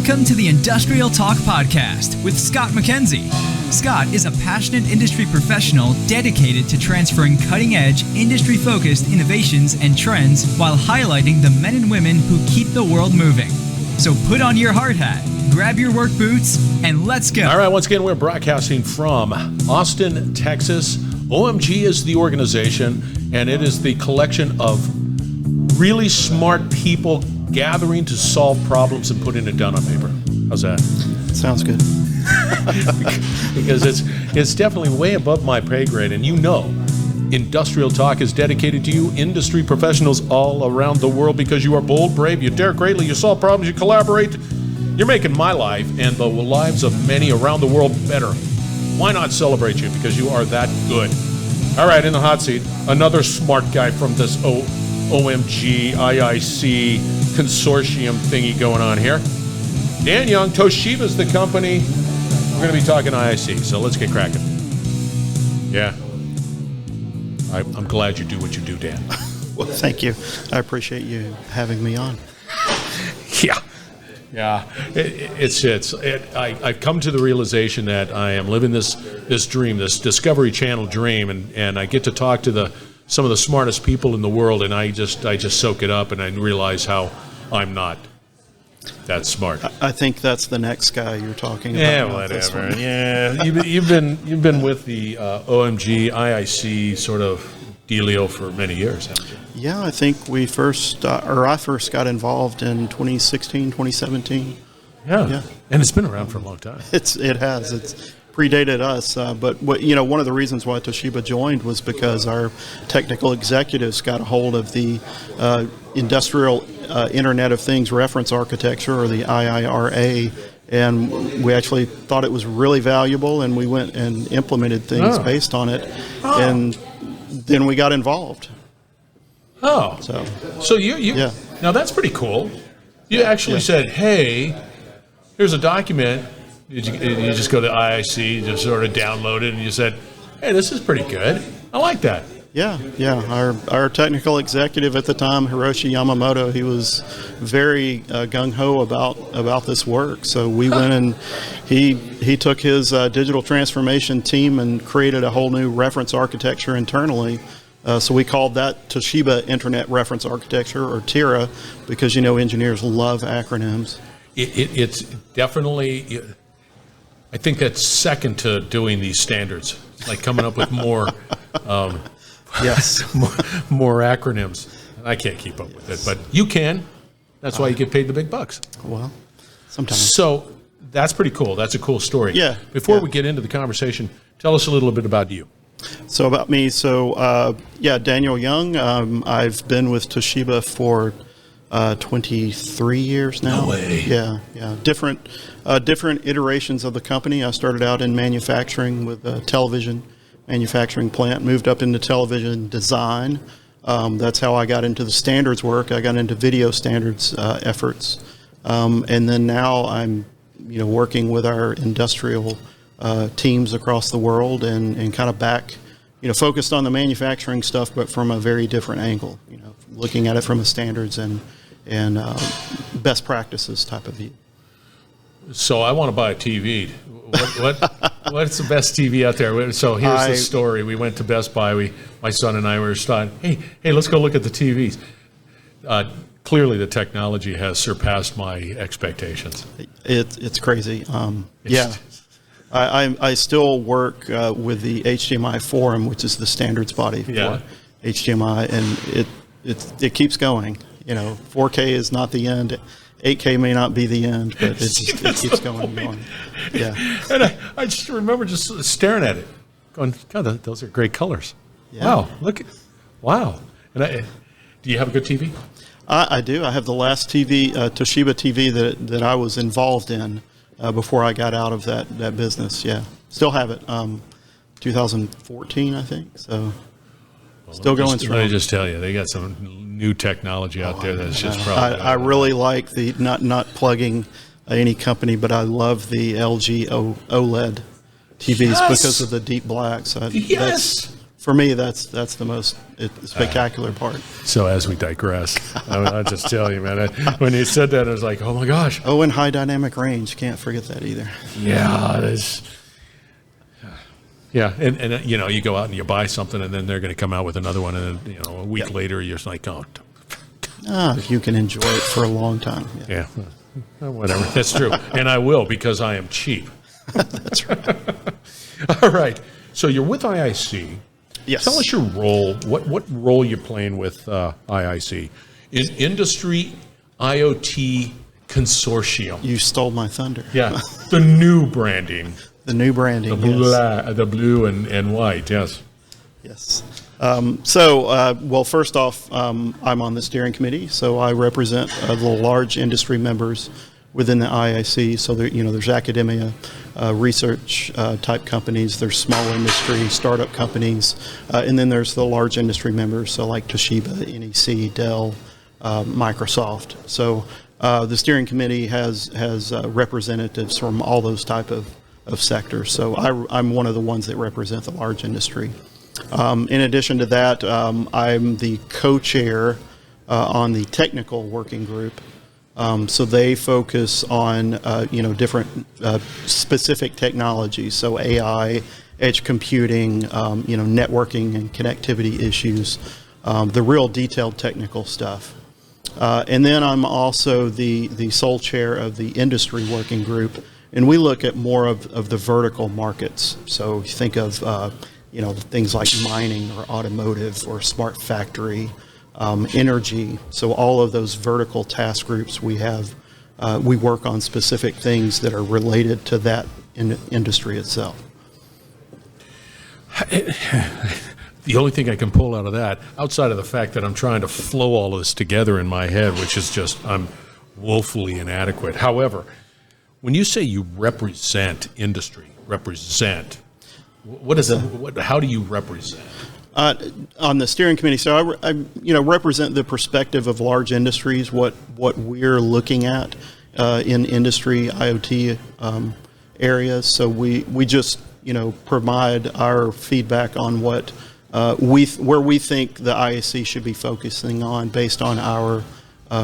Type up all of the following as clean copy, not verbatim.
Welcome to the Industrial Talk Podcast with Scott McKenzie. Scott is a passionate industry professional dedicated to transferring cutting-edge, industry-focused innovations and trends while highlighting the men and women who keep the world moving. So put on your hard hat, grab your work boots, and let's go. All right, once again, we're broadcasting from Austin, Texas. OMG is the organization, and it is the collection of really smart people gathering to solve problems and putting it down on paper. How's that? Sounds good. Because it's definitely way above my pay grade, and you know, Industrial Talk is dedicated to you, industry professionals all around the world, because you are bold, brave, you dare greatly, you solve problems, you collaborate. You're making my life and the lives of many around the world better. Why not celebrate you? Because you are that good. All right, in the hot seat, another smart guy from this OMG IIC consortium thingy going on here. Dan Young, Toshiba's the company. We're going to be talking IIC, so let's get cracking. Yeah. I'm glad you do what you do, Dan. Well, thank you. I appreciate you having me on. Yeah. I've come to the realization that I am living this dream, this Discovery Channel dream, and I get to talk to some of the smartest people in the world, and I just soak it up, and I realize how I'm not that smart. I think that's the next guy you're talking about. Yeah, whatever. Yeah, you've been with the OMG IIC sort of dealio for many years, haven't you? Yeah, I think I first got involved in 2016, 2017. Yeah, and it's been around for a long time. It has. It's predated us, but one of the reasons why Toshiba joined was because our technical executives got a hold of the Industrial Internet of Things Reference Architecture, or the IIRA, and we actually thought it was really valuable, and we went and implemented things based on it, and then we got involved. Oh, so you now that's pretty cool. You actually said, "Hey, here's a document." You just go to IIC, you just sort of download it, and you said, "Hey, this is pretty good. I like that." Yeah. Our technical executive at the time, Hiroshi Yamamoto, he was very gung ho about this work. So we went and he took his digital transformation team and created a whole new reference architecture internally. So we called that Toshiba Internet Reference Architecture, or TIRA, because engineers love acronyms. It's definitely. I think that's second to doing these standards, like coming up with more, yes, more acronyms. I can't keep up with it, but you can. That's why you get paid the big bucks. Well, sometimes. So that's pretty cool. That's a cool story. Yeah. Before we get into the conversation, tell us a little bit about you. So about me. Daniel Young. I've been with Toshiba for 23 years now. No way. Yeah. Different iterations of the company. I started out in manufacturing with a television manufacturing plant, moved up into television design. That's how I got into the standards work. I got into video standards efforts. And then now I'm, working with our industrial teams across the world and kind of back, focused on the manufacturing stuff, but from a very different angle, looking at it from a standards and best practices type of view. So I want to buy a TV. What's the best TV out there? So here's the story. We went to Best Buy. My son and I were starting, hey, let's go look at the TVs. Clearly the technology has surpassed my expectations. It's crazy. I still work with the HDMI Forum, which is the standards body for HDMI, and it keeps going. 4K is not the end. 8K may not be the end, but it keeps going and going. Yeah. And I just remember just staring at it, going, God, those are great colors. Yeah. Wow. And do you have a good TV? I do. I have the last TV, Toshiba TV that I was involved in before I got out of that business. Yeah. Still have it. 2014, I think. So still going strong. Let me just tell you, they got some new technology out there that's just probably. I really like the not plugging any company, but I love the LG OLED TVs because of the deep blacks. Yes. for me, that's the most spectacular part. So as we digress, I just tell you, man, when you said that, I was like, oh my gosh. Oh, and high dynamic range. Can't forget that either. Yeah, and you go out and you buy something, and then they're going to come out with another one, and then, a week later, you're just like, oh. You can enjoy it for a long time. Yeah. Whatever. That's true. And I will, because I am cheap. That's right. All right. So you're with IIC. Yes. Tell us your role. What role you're playing with IIC? Industry IoT Consortium. You stole my thunder. Yeah. The new branding. The new branding. The blue and white. Yes. Yes. Well, first off, I'm on the steering committee, so I represent the large industry members within the IIC. So there's academia, research type companies, there's small industry, startup companies, and then there's the large industry members, so like Toshiba, NEC, Dell, Microsoft. So the steering committee has representatives from all those type of sectors. So I'm one of the ones that represent the large industry. In addition to that, I'm the co-chair on the technical working group. So they focus on different specific technologies. So AI, edge computing, networking and connectivity issues, the real detailed technical stuff. And then I'm also the sole chair of the industry working group, and we look at more of the vertical markets. So you think of things like mining or automotive or smart factory, energy. So all of those vertical task groups we have, we work on specific things that are related to that industry itself. The only thing I can pull out of that, outside of the fact that I'm trying to flow all of this together in my head, which is just, I'm woefully inadequate. However, when you say you represent industry, what is it? How do you represent? On the steering committee, so I represent the perspective of large industries, what we're looking at in industry IoT areas. So we just provide our feedback on what where we think the ISC should be focusing on based on our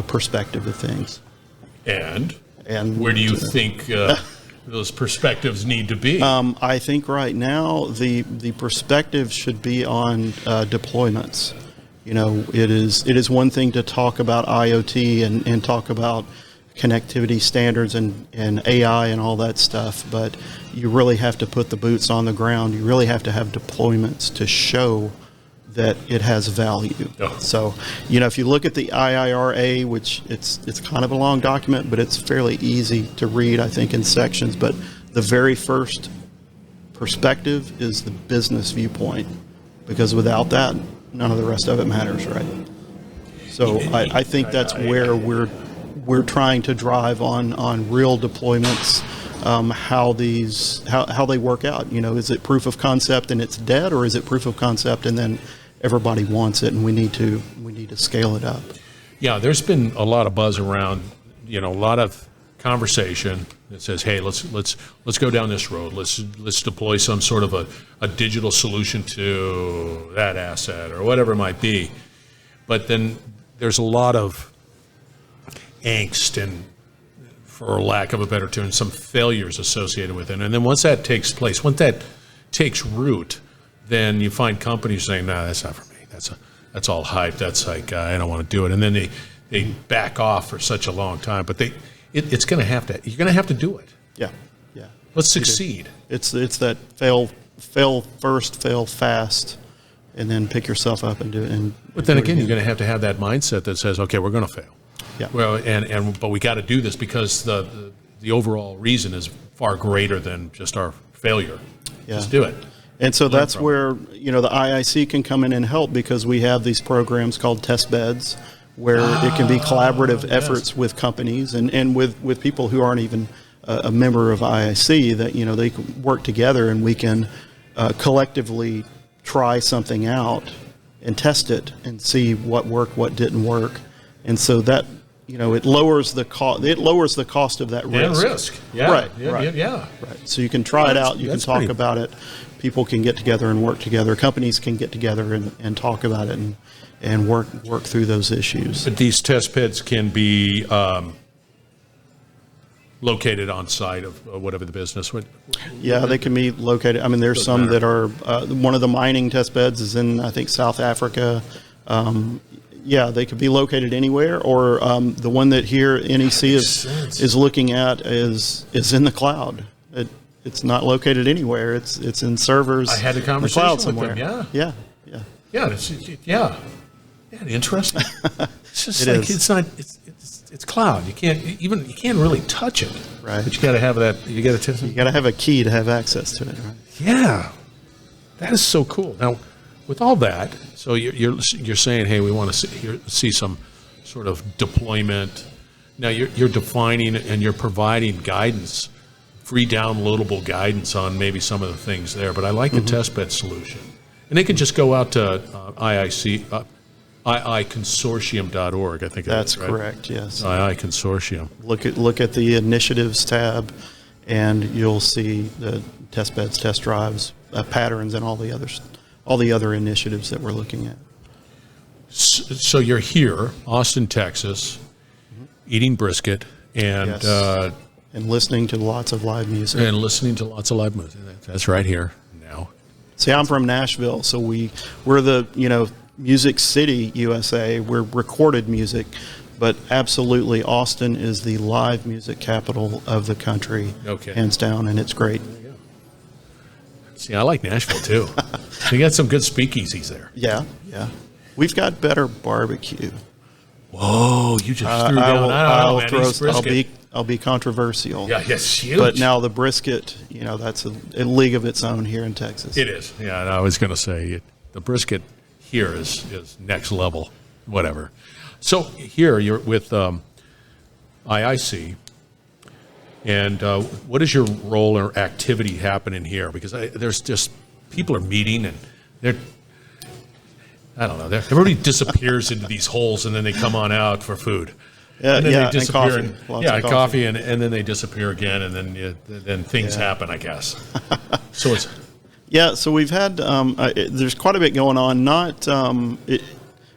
perspective of things. And where do you think those perspectives need to be? I think right now the perspective should be on deployments. It is one thing to talk about IoT and talk about connectivity standards and AI and all that stuff, but you really have to put the boots on the ground. You really have to have deployments to show that it has value. Oh. So, if you look at the IIRA, which it's kind of a long document, but it's fairly easy to read, I think, in sections. But the very first perspective is the business viewpoint, because without that, none of the rest of it matters, right? So I think that's where we're trying to drive on real deployments, how they work out. Is it proof of concept and it's dead, or is it proof of concept and then everybody wants it and we need to scale it up? Yeah, there's been a lot of buzz around, a lot of conversation that says, hey, let's go down this road. Let's deploy some sort of a digital solution to that asset or whatever it might be. But then there's a lot of angst and, for lack of a better term, some failures associated with it. And then once that takes place, once that takes root, then you find companies saying, "No, that's not for me. That's all hype. That's like I don't want to do it." And then they back off for such a long time. But it's going to have to. You're going to have to do it. Yeah. Let's succeed. It's that fail first, fail fast, and then pick yourself up and do it. But then again, you're going to have that mindset that says, "Okay, we're going to fail." Yeah. Well, but we got to do this because the overall reason is far greater than just our failure. Yeah. Just do it. And so that's where the IIC can come in and help, because we have these programs called test beds where it can be collaborative efforts with companies and with people who aren't even a member of IIC, that they can work together and we can collectively try something out and test it and see what worked, what didn't work. And so that it lowers the cost. It lowers the cost of that risk. And risk. Yeah. Right. Yeah. Right. Yeah. Right. So you can try it out. You can talk about it. People can get together and work together. Companies can get together and talk about it and work through those issues. But these test beds can be located on site of whatever the business would. Yeah, they can be located. I mean, there's some that are. One of the mining test beds is in, I think, South Africa. Yeah, they could be located anywhere, or the one that here NEC is looking at is in the cloud. It's not located anywhere. It's in servers. I had a in the conversation cloud with somewhere. them. Yeah. Yeah. Interesting. It's just It like is. it's cloud. You can't really touch it. Right. But you got to have that. You got to. You got to have a key to have access to it. Right. Yeah, that is so cool. Now, with all that, so you're saying, hey, we want to see some sort of deployment. Now you're defining and you're providing guidance, free downloadable guidance on maybe some of the things there. But I like the testbed solution, and they can just go out to iiconsortium.org. I think That's right? correct. Yes. II Consortium. Look at the initiatives tab, and you'll see the test beds, test drives, patterns, and all the other initiatives that we're looking at. So you're here, Austin, Texas, eating brisket and Yes. And listening to lots of live music. That's right here now. See, I'm from Nashville, so we're the Music City, USA. We're recorded music, but absolutely Austin is the live music capital of the country, hands down, and it's great. See, I like Nashville too. You got some good speakeasies there. Yeah. We've got better barbecue. Whoa, you just threw down. I'll be controversial. Yeah, it's huge. But now the brisket, that's a league of its own here in Texas. It is. Yeah, and I was going to say the brisket here is next level, whatever. So here you're with IIC, and what is your role or activity happening here? Because there's just people are meeting and everybody disappears into these holes and then they come on out for food. And then they disappear. and coffee, and then they disappear again, and then things happen, I guess. So it's. Yeah, so we've had there's quite a bit going on.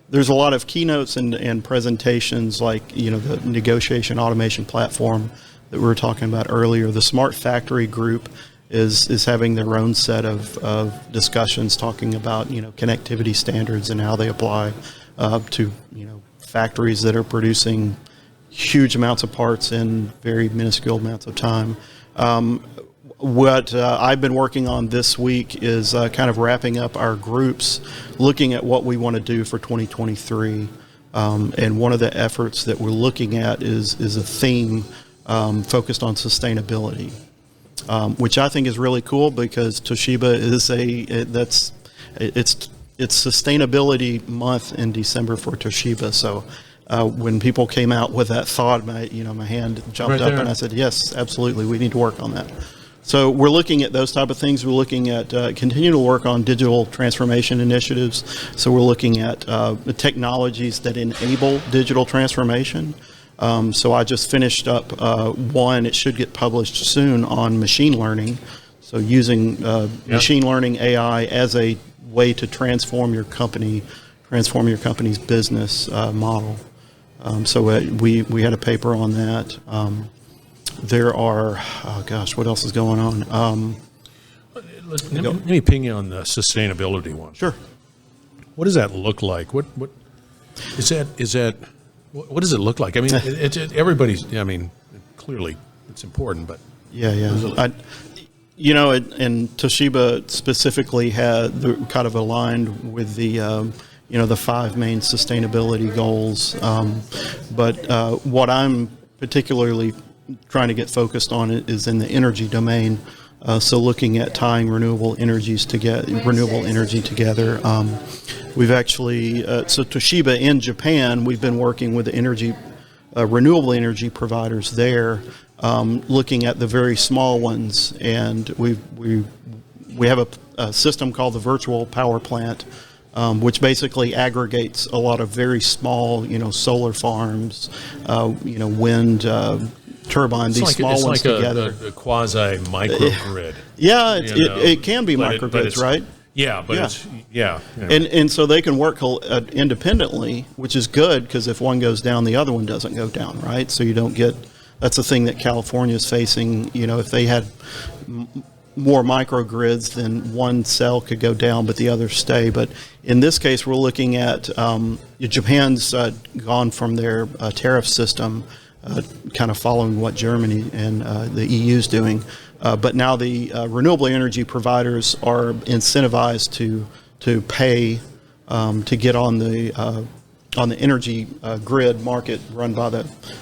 There's a lot of keynotes and presentations, like the negotiation automation platform that we were talking about earlier. The Smart Factory group is having their own set of discussions talking about connectivity standards and how they apply to factories that are producing huge amounts of parts in very minuscule amounts of time. What I've been working on this week is kind of wrapping up our groups, looking at what we want to do for 2023. And one of the efforts that we're looking at is a theme focused on sustainability, which I think is really cool because Toshiba is it's sustainability month in December for Toshiba. So when people came out with that thought, my hand jumped up and I said, yes, absolutely, we need to work on that. So we're looking at those type of things. We're looking at continuing to work on digital transformation initiatives. So we're looking at the technologies that enable digital transformation. So I just finished up one. It should get published soon on machine learning. So using machine learning AI as a way to transform your company's business model. So we had a paper on that. There are, what else is going on? Let me ping you on the sustainability one. Sure. What does that look like? What is that? What does it look like? I mean, everybody's. I mean, clearly it's important, but yeah. And Toshiba specifically had kind of aligned with the the 5 main sustainability goals. But what I'm particularly trying to get focused on it is in the energy domain. So looking at tying renewable energy together. We've actually, so Toshiba in Japan, we've been working with the renewable energy providers there, looking at the very small ones, and we have a system called the virtual power plant which basically aggregates a lot of very small, solar farms, wind turbine, these small ones together. It's like a quasi microgrid. Yeah, it can be microgrids, right? Yeah, but it's And so they can work independently, which is good because if one goes down, the other one doesn't go down, right? So you don't get. That's the thing that California is facing. If they had more microgrids, then one cell could go down, but the others stay. But in this case, we're looking at Japan's gone from their tariff system, kind of following what Germany and the EU is doing. But now the renewable energy providers are incentivized to pay to get on the energy grid market run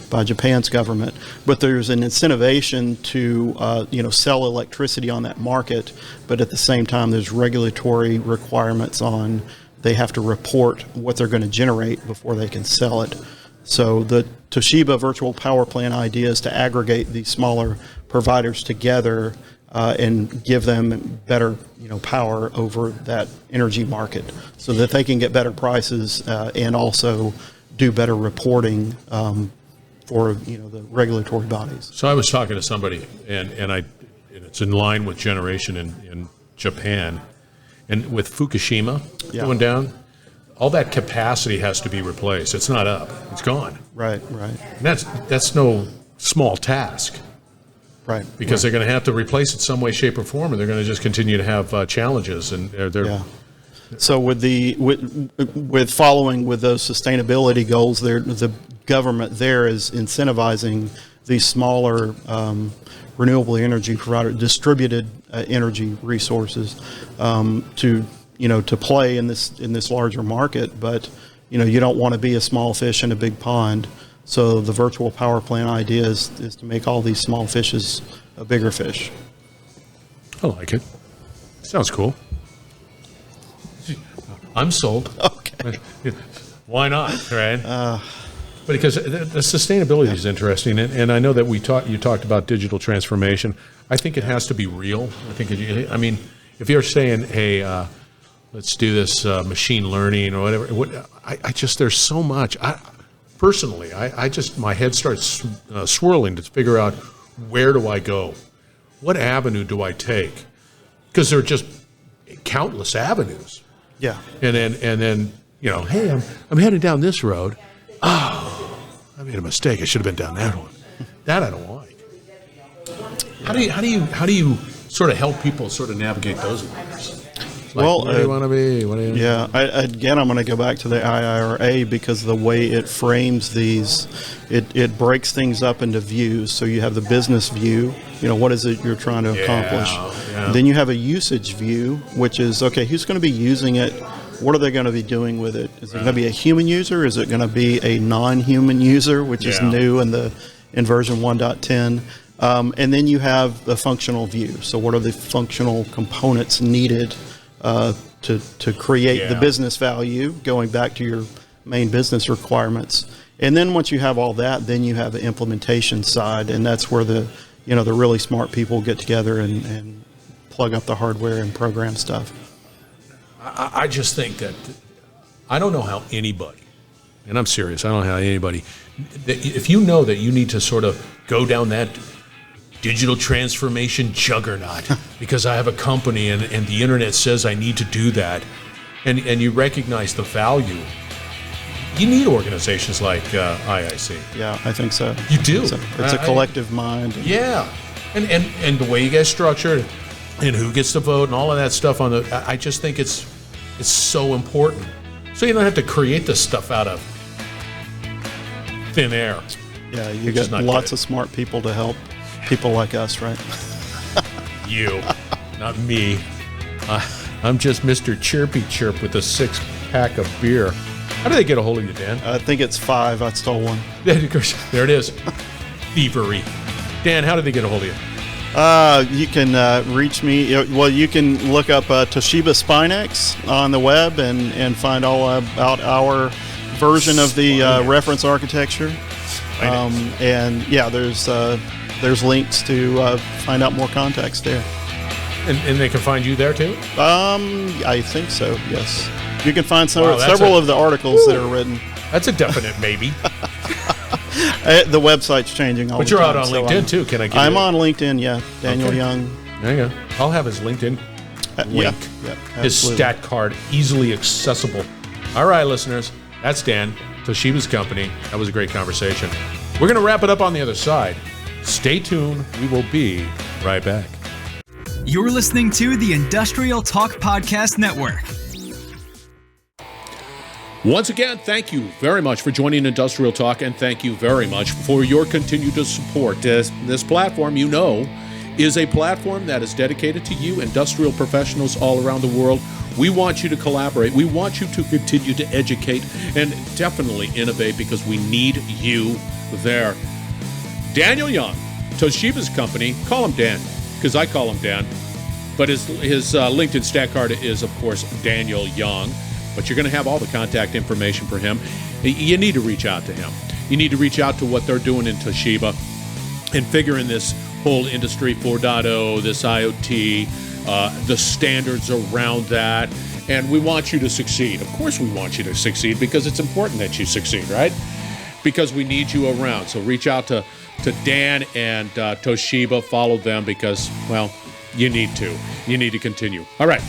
by Japan's government. But there's an incentivization to sell electricity on that market. But at the same time, there's regulatory requirements on they have to report what they're going to generate before they can sell it. So the Toshiba virtual power plant idea is to aggregate these smaller providers together and give them better, power over that energy market, so that they can get better prices and also do better reporting for the regulatory bodies. So I was talking to somebody, and it's in line with generation in Japan, and with Fukushima going down. All that capacity has to be replaced. It's not up. It's gone. Right. And that's no small task. Right. Because they're going to have to replace it some way, shape, or form, and they're going to just continue to have challenges. And they're So with following with those sustainability goals, the government there is incentivizing these smaller renewable energy provider, distributed energy resources to play in this larger market, but you don't want to be a small fish in a big pond. So the virtual power plant idea is to make all these small fishes a bigger fish. I like it. Sounds cool. I'm sold. Okay. Why not, right? But because the sustainability is interesting, and I know that you talked about digital transformation. I think it has to be real. If you're saying, hey, let's do this machine learning or whatever. There's so much. Personally, my head starts swirling to figure out, where do I go? What avenue do I take? Because there are just countless avenues. Yeah. And then hey, I'm headed down this road. Oh, I made a mistake. I should have been down that one. That I don't like. How do you sort of help people sort of navigate those waters? Where do you want to be? I'm going to go back to the IRA because the way it frames these, it breaks things up into views. So you have the business view, what is it you're trying to accomplish? Yeah. Then you have a usage view, which is, okay, who's going to be using it? What are they going to be doing with it? Is it going to be a human user? Is it going to be a non-human user, which is new in version 1.10? And then you have the functional view. So what are the functional components needed to create the business value, going back to your main business requirements. And then once you have all that, then you have the implementation side, and that's where the really smart people get together and plug up the hardware and program stuff. I just think that I don't know how anybody, and I'm serious, I don't know how anybody, if you know that you need to sort of go down that digital transformation juggernaut because I have a company and the internet says I need to do that, and you recognize the value, you need organizations like IIC. Yeah, I think so. You do. It's a collective mind. Yeah, and the way you guys structure it and who gets to vote and all of that stuff I just think it's so important. So you don't have to create this stuff out of thin air. Yeah, you got lots of smart people to help people like us, right? You, not me. I'm just Mr. Chirpy Chirp with a 6-pack of beer. How do they get a hold of you, Dan? I think it's 5. I stole one. There it is. Thievery. Dan, how do they get a hold of you? You can reach me. Well, you can look up Toshiba Spinex on the web and find all about our version of the reference architecture. And yeah, there's links to find out more contacts there. And they can find you there too? I think so, yes. You can find Wow, several of the articles that are written. That's a definite maybe. The website's changing all But the you're time. out on LinkedIn too. Can I give I'm you on LinkedIn, yeah. Daniel Okay. Young. There you go. I'll have his LinkedIn link. Yeah, His absolutely. stat card easily accessible. All right, listeners. That's Dan, Toshiba's company. That was a great conversation. We're going to wrap it up on the other side. Stay tuned. We will be right back. You're listening to the Industrial Talk Podcast Network. Once again, thank you very much for joining Industrial Talk, and thank you very much for your continued support. This platform, you know, is a platform that is dedicated to you, industrial professionals all around the world. We want you to collaborate. We want you to continue to educate and definitely innovate because we need you there. Daniel Young, Toshiba's company, call him Dan, because I call him Dan. But his LinkedIn stat card is, of course, Daniel Young. But you're going to have all the contact information for him. You need to reach out to him. You need to reach out to what they're doing in Toshiba and figuring this whole Industry 4.0, this IoT, the standards around that. And we want you to succeed. Of course we want you to succeed because it's important that you succeed, right? Because we need you around. So reach out to Dan and Toshiba. Follow them because, well, you need to. You need to continue. All right.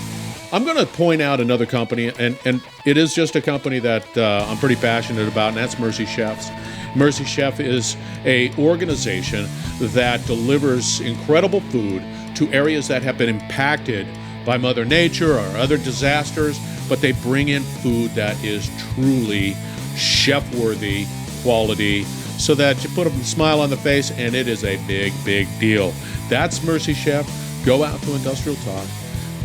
I'm going to point out another company, and it is just a company that I'm pretty passionate about, and that's Mercy Chefs. Mercy Chef is a organization that delivers incredible food to areas that have been impacted by Mother Nature or other disasters, but they bring in food that is truly chef-worthy quality so that you put a smile on the face, and it is a big, big deal. That's Mercy Chef. Go out to Industrial Talk.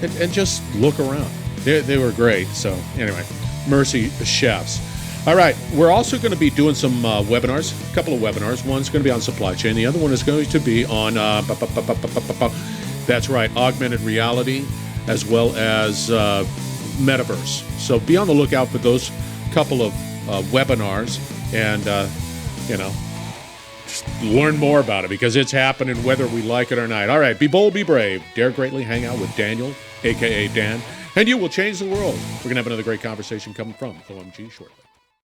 And just look around. They were great. So anyway, Mercy Chefs. All right, we're also going to be doing some webinars, a couple of webinars. One's going to be on supply chain. The other one is going to be on, that's right, augmented reality as well as metaverse. So be on the lookout for those couple of webinars and, just learn more about it because it's happening whether we like it or not. All right, be bold, be brave. Dare greatly hang out with Daniel, a.k.a. Dan, and you will change the world. We're going to have another great conversation coming from OMG shortly.